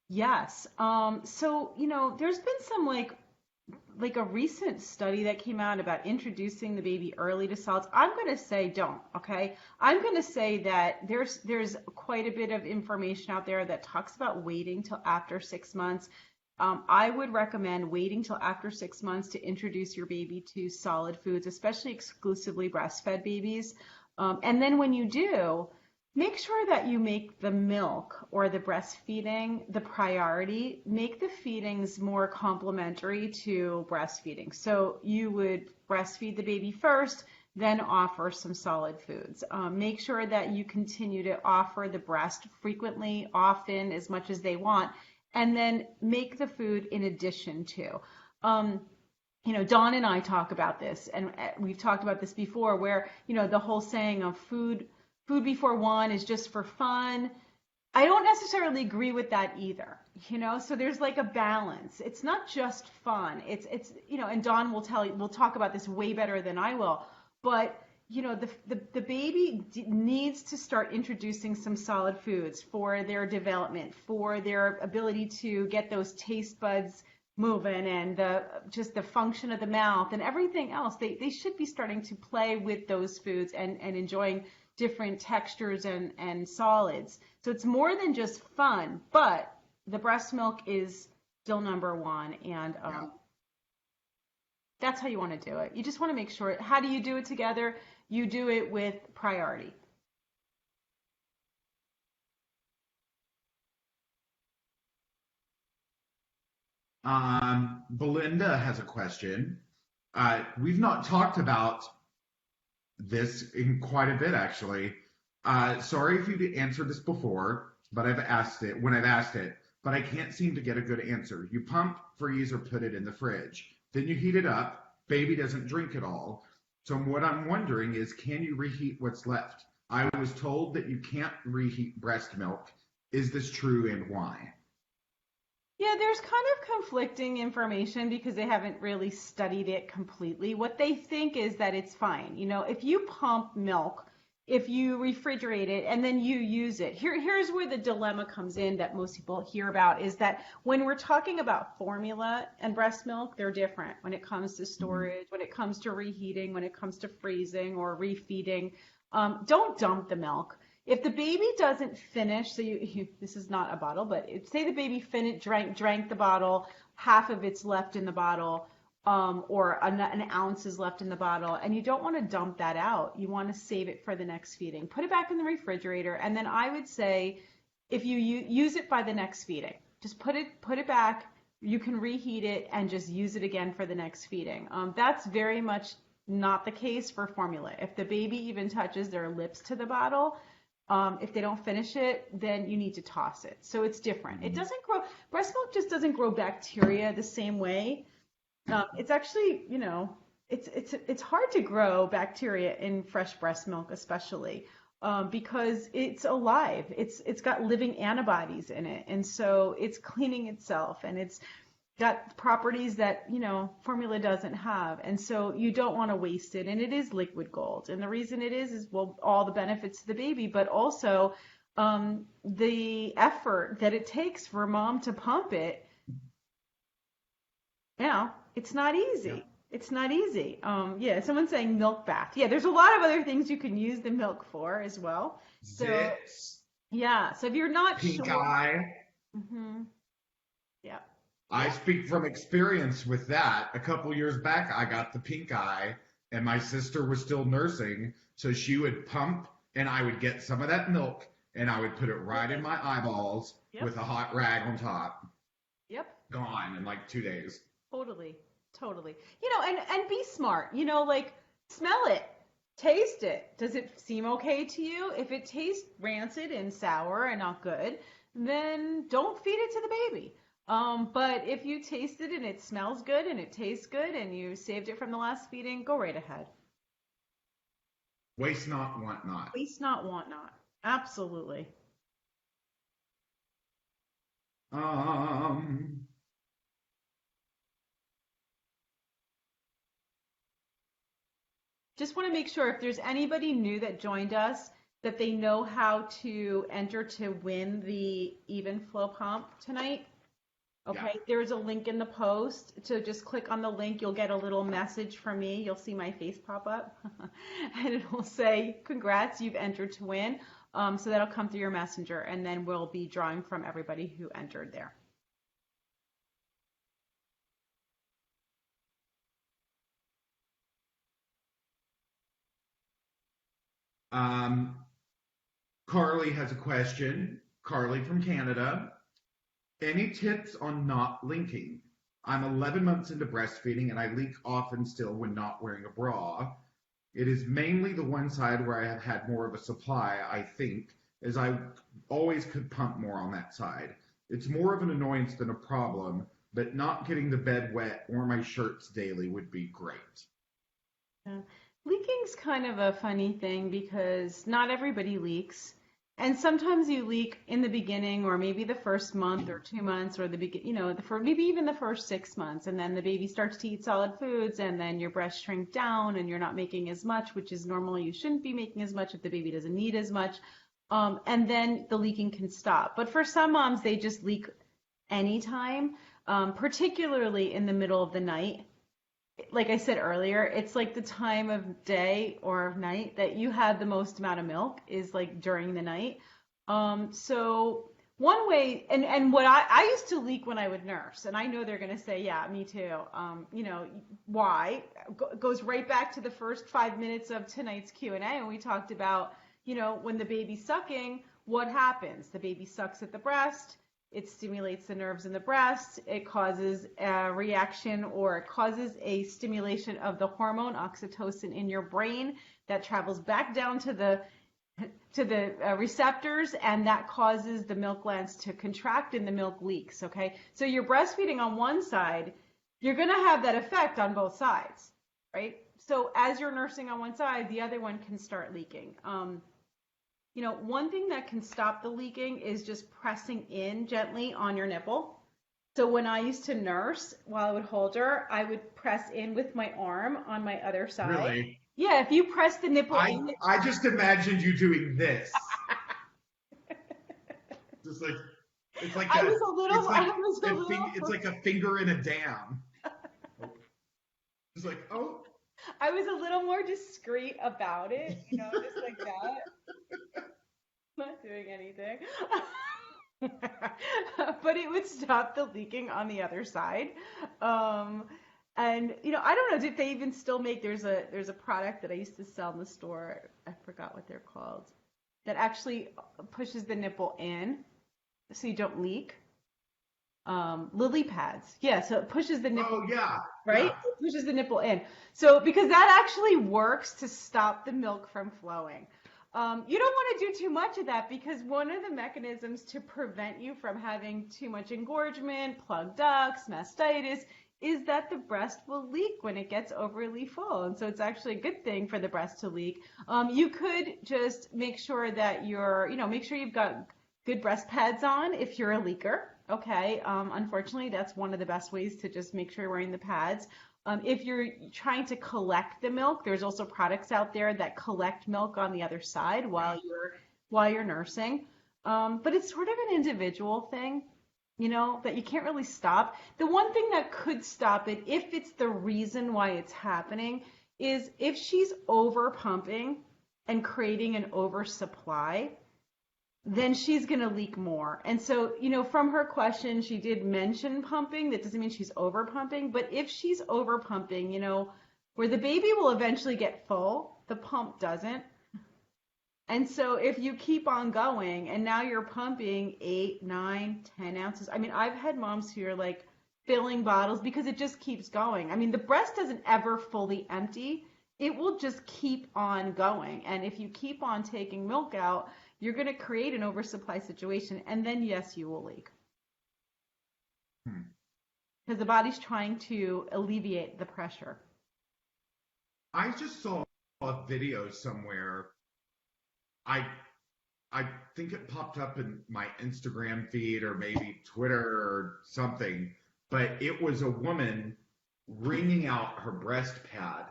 Yes. So, there's been some like a recent study that came out about introducing the baby early to solids. I'm going to say don't, okay? I'm going to say that there's quite a bit of information out there that talks about waiting till after 6 months. I would recommend waiting till after 6 months to introduce your baby to solid foods, especially exclusively breastfed babies. And then when you do, make sure that you make the milk or the breastfeeding the priority. Make the feedings more complementary to breastfeeding. So you would breastfeed the baby first, then offer some solid foods. Make sure that you continue to offer the breast frequently, often, as much as they want, and then make the food in addition to. Dawn and I talk about this, and we've talked about this before, where, the whole saying of food before one is just for fun. I don't necessarily agree with that either, so there's like a balance. It's not just fun. It's and Dawn will talk about this way better than I will, but the baby needs to start introducing some solid foods for their development, for their ability to get those taste buds moving, and the function of the mouth and everything else. They should be starting to play with those foods and enjoying different textures and solids. So it's more than just fun, but the breast milk is still number one, and that's how you want to do it. You just want to make sure. How do you do it together? You do it with priority. Belinda has a question. We've not talked about this in quite a bit, actually. Sorry if you answered this before, but I've asked it, but I can't seem to get a good answer. You pump, freeze, or put it in the fridge. Then you heat it up. Baby doesn't drink it all. So what I'm wondering is, can you reheat what's left? I was told that you can't reheat breast milk. Is this true, and why? Yeah, there's kind of conflicting information because they haven't really studied it completely. What they think is that it's fine. If you pump milk, if you refrigerate it and then you use it, here's where the dilemma comes in that most people hear about, is that when we're talking about formula and breast milk, they're different when it comes to storage, when it comes to reheating, when it comes to freezing or refeeding. Don't dump the milk. If the baby doesn't finish, so this is not a bottle, but say the baby drank the bottle, half of it's left in the bottle, or an ounce is left in the bottle, and you don't want to dump that out. You want to save it for the next feeding. Put it back in the refrigerator, and then I would say, if you use it by the next feeding, just put it back. You can reheat it and just use it again for the next feeding. That's very much not the case for formula. If the baby even touches their lips to the bottle, if they don't finish it, then you need to toss it. So it's different. It doesn't grow, breast milk just doesn't grow bacteria the same way. It's actually, it's hard to grow bacteria in fresh breast milk, especially because it's alive. It's got living antibodies in it, and so it's cleaning itself, and it's got properties that formula doesn't have, and so you don't want to waste it. And it is liquid gold, and the reason it is well, all the benefits to the baby, but also the effort that it takes for mom to pump it. It's not easy. Yeah. It's not easy. Someone's saying milk bath. Yeah, there's a lot of other things you can use the milk for as well. So Zits. Yeah, so if you're not pink sure. eye. Mm-hmm. Yeah. I speak from experience with that. A couple years back, I got the pink eye, and my sister was still nursing, so she would pump, and I would get some of that milk, and I would put it right in my eyeballs with a hot rag on top. Yep. Gone in like 2 days. Totally. And be smart. Like, smell it, taste it. Does it seem okay to you? If it tastes rancid and sour and not good, then don't feed it to the baby. But if you taste it and it smells good and it tastes good and you saved it from the last feeding, go right ahead. Waste not, want not. Waste not, want not. Absolutely. Um, Just want to make sure if there's anybody new that joined us, that they know how to enter to win the Evenflo pump tonight. yeah. Okay, there's a link in the post. So just click on the link. You'll get a little message from me. You'll see my face pop up and it will say, congrats, you've entered to win. So that'll come through your messenger and then we'll be drawing from everybody who entered there. Carly has a question. Carly from Canada. Any tips on not leaking? I'm 11 months into breastfeeding and I leak often still when not wearing a bra. It is mainly the one side where I have had more of a supply, I think, as I always could pump more on that side. It's more of an annoyance than a problem, but not getting the bed wet or my shirts daily would be great. Yeah. Leaking's kind of a funny thing because not everybody leaks. And sometimes you leak in the beginning or maybe the first month or 2 months or maybe even the first 6 months. And then the baby starts to eat solid foods and then your breasts shrink down and you're not making as much, which is normally you shouldn't be making as much if the baby doesn't need as much. And then the leaking can stop. But for some moms, they just leak anytime, particularly in the middle of the night. Like I said earlier, it's like the time of day or night that you have the most amount of milk is like during the night. So one way, and what I used to leak when I would nurse, and I know they're going to say, yeah, me too. Why? Goes right back to the first 5 minutes of tonight's Q&A, and we talked about, when the baby's sucking, what happens? The baby sucks at the breast. It stimulates the nerves in the breast. It causes a reaction or it causes a stimulation of the hormone oxytocin in your brain that travels back down to the receptors, and that causes the milk glands to contract and the milk leaks. Okay, so you're breastfeeding on one side, you're going to have that effect on both sides, right? So as you're nursing on one side, the other one can start leaking. One thing that can stop the leaking is just pressing in gently on your nipple. So when I used to nurse, while I would hold her, I would press in with my arm on my other side. Really? Yeah, if you press the nipple in. I just imagined you doing this. Just like, it's like it's like a finger in a dam. It's like, oh. I was a little more discreet about it, just like that. Not doing anything. But it would stop the leaking on the other side. And I don't know if they even still make, there's a product that I used to sell in the store, I forgot what they're called, that actually pushes the nipple in so you don't leak. Lily pads. Yeah, so it pushes the nipple. Oh, yeah. Right? Yeah. It pushes the nipple in. So because that actually works to stop the milk from flowing. You don't want to do too much of that because one of the mechanisms to prevent you from having too much engorgement, plugged ducts, mastitis, is that the breast will leak when it gets overly full. And so it's actually a good thing for the breast to leak. You could just make sure that make sure you've got good breast pads on if you're a leaker. Okay. Unfortunately, that's one of the best ways to just make sure you're wearing the pads. If you're trying to collect the milk, there's also products out there that collect milk on the other side while you're nursing. But it's sort of an individual thing, that you can't really stop. The one thing that could stop it, if it's the reason why it's happening, is if she's over pumping and creating an oversupply, then she's going to leak more. And so, from her question, she did mention pumping. That doesn't mean she's over pumping, but if she's over pumping, where the baby will eventually get full, the pump doesn't. And so if you keep on going and now you're pumping 8, 9, 10 ounces. I mean, I've had moms who are like filling bottles because it just keeps going. I mean, the breast doesn't ever fully empty. It will just keep on going. And if you keep on taking milk out, you're going to create an oversupply situation, and then yes, you will leak. because the body's trying to alleviate the pressure. I just saw a video somewhere. I I think it popped up in my Instagram feed or maybe Twitter or something, but it was a woman wringing out her breast pad.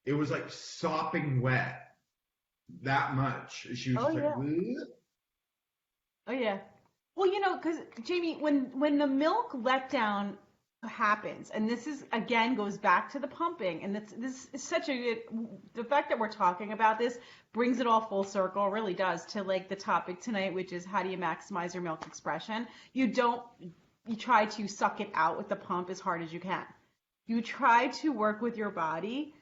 It was like sopping wet that much. She was Oh just like, yeah. "Bleh." Oh yeah. Well, because Jamie, when the milk letdown happens, and this is again goes back to the pumping, and this is such a good. The fact that we're talking about this brings it all full circle, really does, to like the topic tonight, which is how do you maximize your milk expression? You try to suck it out with the pump as hard as you can. You try to work with your body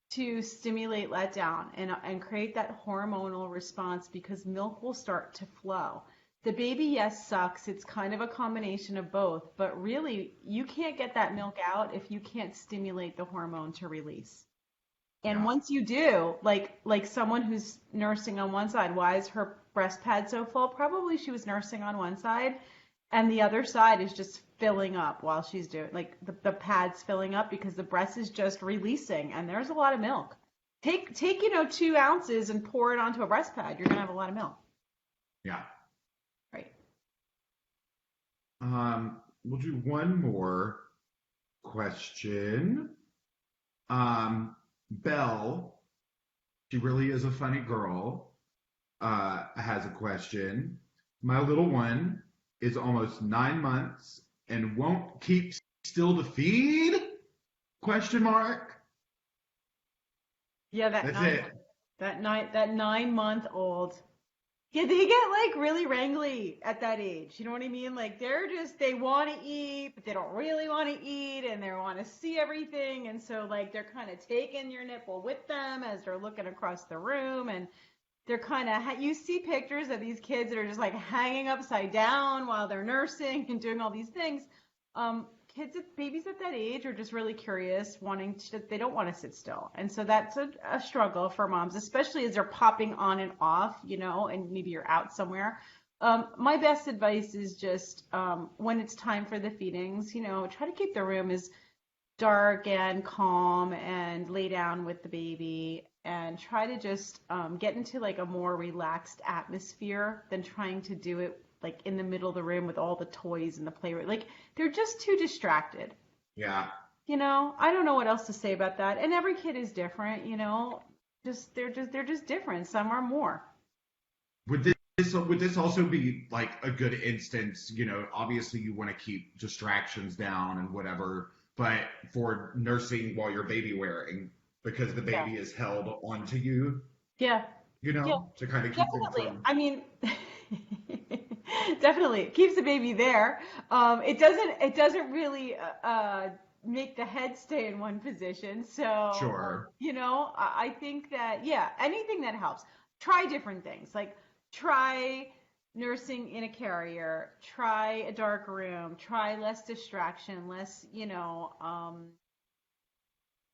to stimulate letdown and create that hormonal response because milk will start to flow. The baby, yes, sucks. It's kind of a combination of both, but really, you can't get that milk out if you can't stimulate the hormone to release. And Yeah. once you do, like someone who's nursing on one side, why is her breast pad so full? Probably she was nursing on one side, and the other side is just filling up while she's doing like the pad's filling up because the breast is just releasing, and there's a lot of milk. Take 2 ounces and pour it onto a breast pad. You're gonna have a lot of milk. Yeah. Right. We'll do one more question. Belle, she really is a funny girl, has a question. My little one is almost 9 months and won't keep still to feed? Question mark. Yeah, That's it. that 9 month old. Yeah, they get like really wrangly at that age. You know what I mean? Like they want to eat, but they don't really want to eat, and they want to see everything, and so like they're kind of taking your nipple with them as they're looking across the room, and they're kind of you see pictures of these kids that are just like hanging upside down while they're nursing and doing all these things. Babies at that age are just really curious, they don't want to sit still. And so that's a struggle for moms, especially as they're popping on and off, and maybe you're out somewhere. My best advice is just when it's time for the feedings, try to keep the room as dark and calm and lay down with the baby and try to just get into like a more relaxed atmosphere than trying to do it like in the middle of the room with all the toys and the play. Like they're just too distracted. Yeah. I don't know what else to say about that. And every kid is different, they're just different. Some are more. Would this also be like a good instance, obviously you want to keep distractions down and whatever, but for nursing while you're baby wearing because the baby is held onto you, Yeah. Yeah. to kind of keep them Definitely. from. I mean, definitely it keeps the baby there. It doesn't really make the head stay in one position. So, Sure. I think that anything that helps. Try different things. Like try nursing in a carrier. Try a dark room. Try less distraction. Less,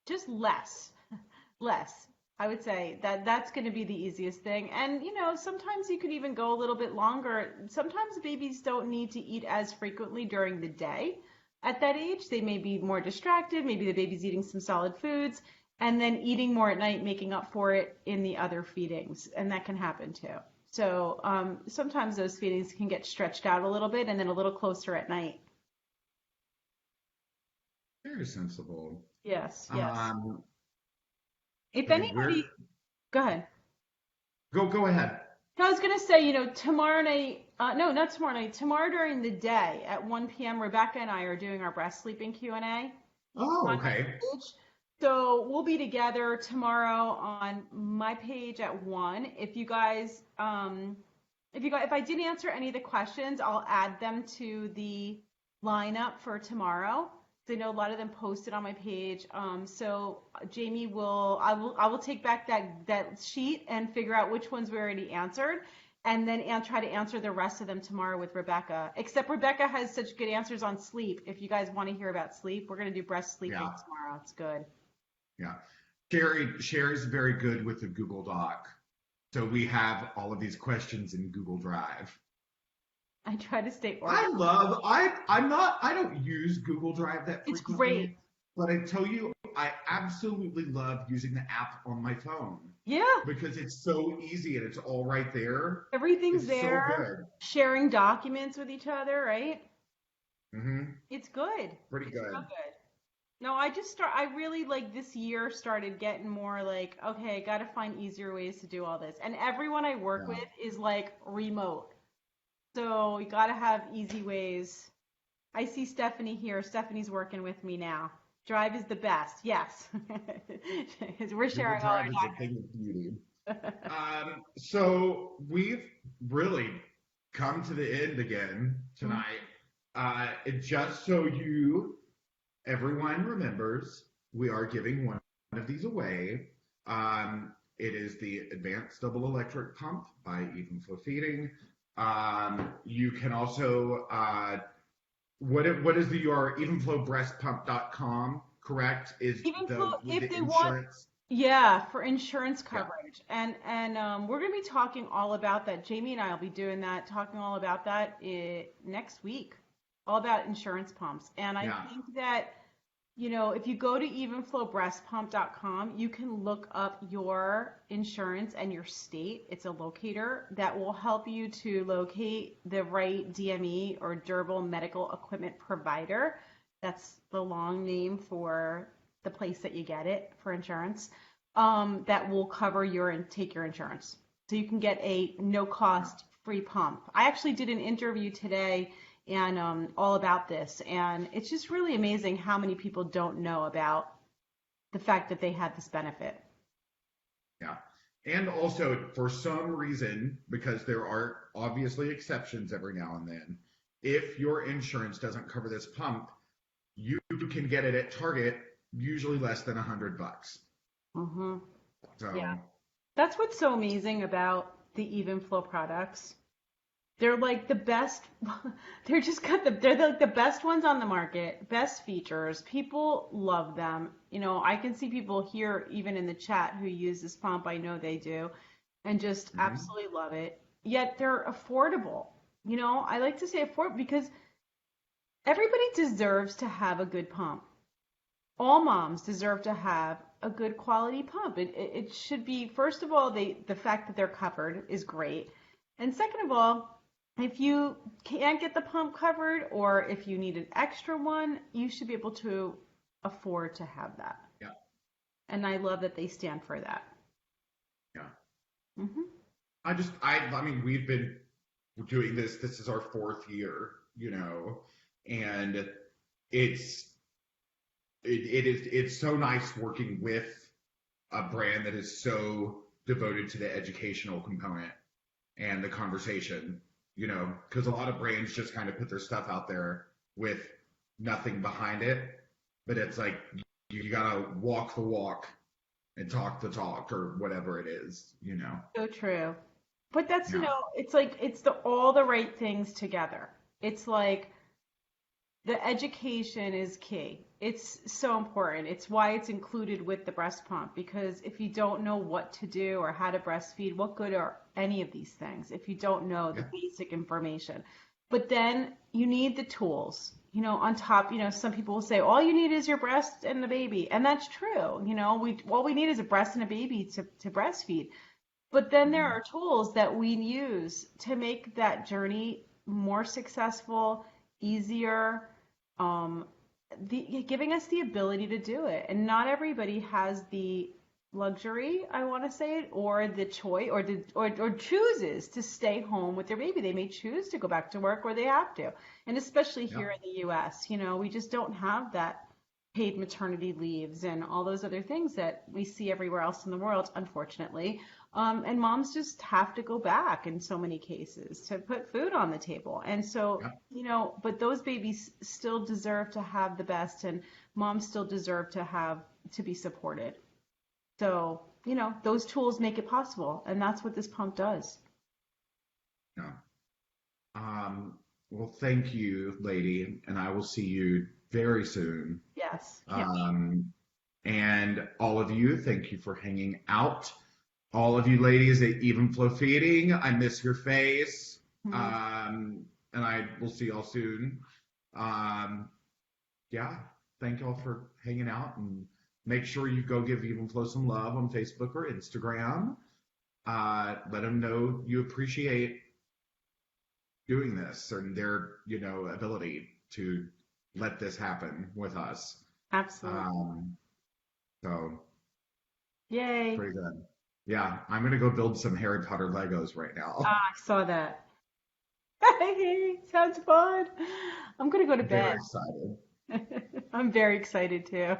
just less. I would say that that's going to be the easiest thing. And, sometimes you could even go a little bit longer. Sometimes babies don't need to eat as frequently during the day at that age. They may be more distracted. Maybe the baby's eating some solid foods and then eating more at night, making up for it in the other feedings. And that can happen too. So sometimes those feedings can get stretched out a little bit and then a little closer at night. Very sensible. Yes. If Okay, we're anybody, go ahead. go ahead. I was gonna say, tomorrow night, no, not tomorrow night, tomorrow during the day at 1 p.m., Rebecca and I are doing our breast sleeping Q&A Oh, on my okay. page. So we'll be together tomorrow on my page at 1. If I didn't answer any of the questions, I'll add them to the lineup for tomorrow. So I know a lot of them posted on my page. So Jamie I will take back that sheet and figure out which ones we already answered, and then try to answer the rest of them tomorrow with Rebecca. Except Rebecca has such good answers on sleep. If you guys want to hear about sleep, we're gonna do breast sleeping tomorrow. It's good. Yeah. Sherry's very good with the Google Doc. So we have all of these questions in Google Drive. I try to stay I organized. love, I don't use Google Drive that It's frequently, great. but I tell you, I absolutely love using the app on my phone Yeah, because it's so easy and it's all right there. everything's It's so there. good. Sharing documents with each other, right? Hmm. It's good. Pretty It's real good. good. No, I really like this year started getting more like, okay, gotta find easier ways to do all this. And everyone I work Yeah. with is like remote. So you gotta have easy ways. I see Stephanie here. Stephanie's working with me now. Drive is the best. Yes. We're Google sharing all Drive our is a thing of beauty. documents. So we've really come to the end again Mhm. tonight. Just so everyone remembers, we are giving one of these away. It is the Advanced Double Electric Pump by Evenflo Feeding. You can also, what is the URL? Evenflobreastpump.com, correct? Is Even with if the they want, insurance? yeah, for insurance Yeah. coverage, and we're gonna be talking all about that. Jamie and I will be doing that, talking all about that next week, all about insurance pumps. And I Yeah. think that, if you go to evenflobreastpump.com, you can look up your insurance and your state. It's a locator that will help you to locate the right DME or durable medical equipment provider. That's the long name for the place that you get it for insurance. That will cover your and take your insurance. So you can get a no Yeah. cost free pump. I actually did an interview today and all about this. And it's just really amazing how many people don't know about the fact that they had this benefit. Yeah. And also, for some reason, because there are obviously exceptions every now and then, if your insurance doesn't cover this pump, you can get it at Target, usually less than $100. Hmm. Yeah. So, That's what's so amazing about the Evenflow products. They're like the best. They're like the best ones on the market, best features. People love them. I can see people here, even in the chat, who use this pump. I know they do, and just mhm. absolutely love it. Yet they're affordable. I like to say affordable because everybody deserves to have a good pump. All moms deserve to have a good quality pump. It should be, first of all, the fact that they're covered is great. And second of all, if you can't get the pump covered or if you need an extra one, you should be able to afford to have that. Yeah, And I love that they stand for that. yeah. Hmm. I mean, we've been doing this. This is our fourth year, and it's, it's so nice working with a brand that is so devoted to the educational component and the conversation, because a lot of brands just kind of put their stuff out there with nothing behind it. But it's like you gotta walk the walk and talk the talk or whatever it is. So true. But that's, Yeah, it's like it's all the right things together. It's like the education is key. It's so important. It's why it's included with the breast pump because if you don't know what to do or how to breastfeed, what good are any of these things if you don't know the yeah, basic information? But then you need the tools. On top, some people will say all you need is your breast and the baby, and that's true. We all we need is a breast and a baby to breastfeed. But then there mhm, are tools that we use to make that journey more successful, easier, um, giving us the ability to do it. And not everybody has the luxury, I want to say it, or the choice, or chooses to stay home with their baby. They may choose to go back to work, or they have to. And especially yeah, here in the U.S., we just don't have that paid maternity leaves and all those other things that we see everywhere else in the world, unfortunately. And moms just have to go back in so many cases to put food on the table. And so, yeah, but those babies still deserve to have the best, and moms still deserve to be supported. So, those tools make it possible, and that's what this pump does. yeah. Well, thank you, lady, and I will see you very soon. Yes, can't wait. Um, and all of you, thank you for hanging out. All of you ladies at Evenflo Feeding, I miss your face. Mhm. Um, and I will see y'all soon. Yeah, thank y'all for hanging out, and make sure you go give Evenflo some love on Facebook or Instagram. Let them know you appreciate doing this and their, ability to let this happen with us. Absolutely. So Yay. pretty good. Yeah, I'm gonna go build some Harry Potter Legos right now. Ah, I saw that. Sounds fun. I'm gonna go to Very bed. excited. I'm very excited too.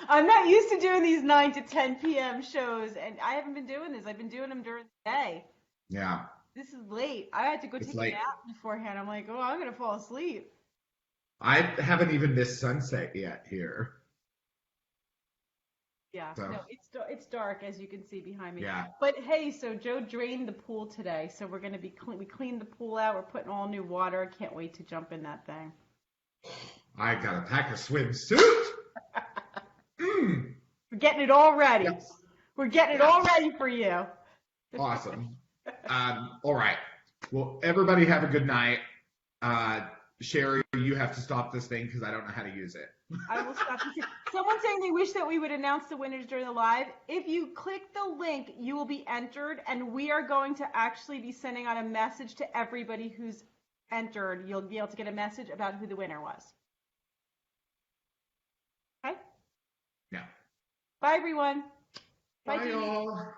I'm not used to doing these 9 to 10 p.m. shows, and I haven't been doing this. I've been doing them during the day. Yeah, This is late. I had to go it's take a late. nap beforehand. I'm like, oh, I'm gonna fall asleep. I haven't even missed sunset yet here. Yeah, So no, it's dark as you can see behind me. yeah, But hey, so Joe drained the pool today, so we're gonna be we cleaned the pool out. We're putting all new water. I can't wait to jump in that thing. I gotta pack a swimsuit. We're getting it all ready. Yes, We're getting it yes, all ready for you. awesome. All right. Well, everybody have a good night. Sherry, you have to stop this thing because I don't know how to use it. I will stop you. Someone's saying they wish that we would announce the winners during the live. If you click the link, you will be entered, and we are going to actually be sending out a message to everybody who's entered. You'll be able to get a message about who the winner was. Okay? Yeah. Bye, everyone. Bye, Jamie. y'all.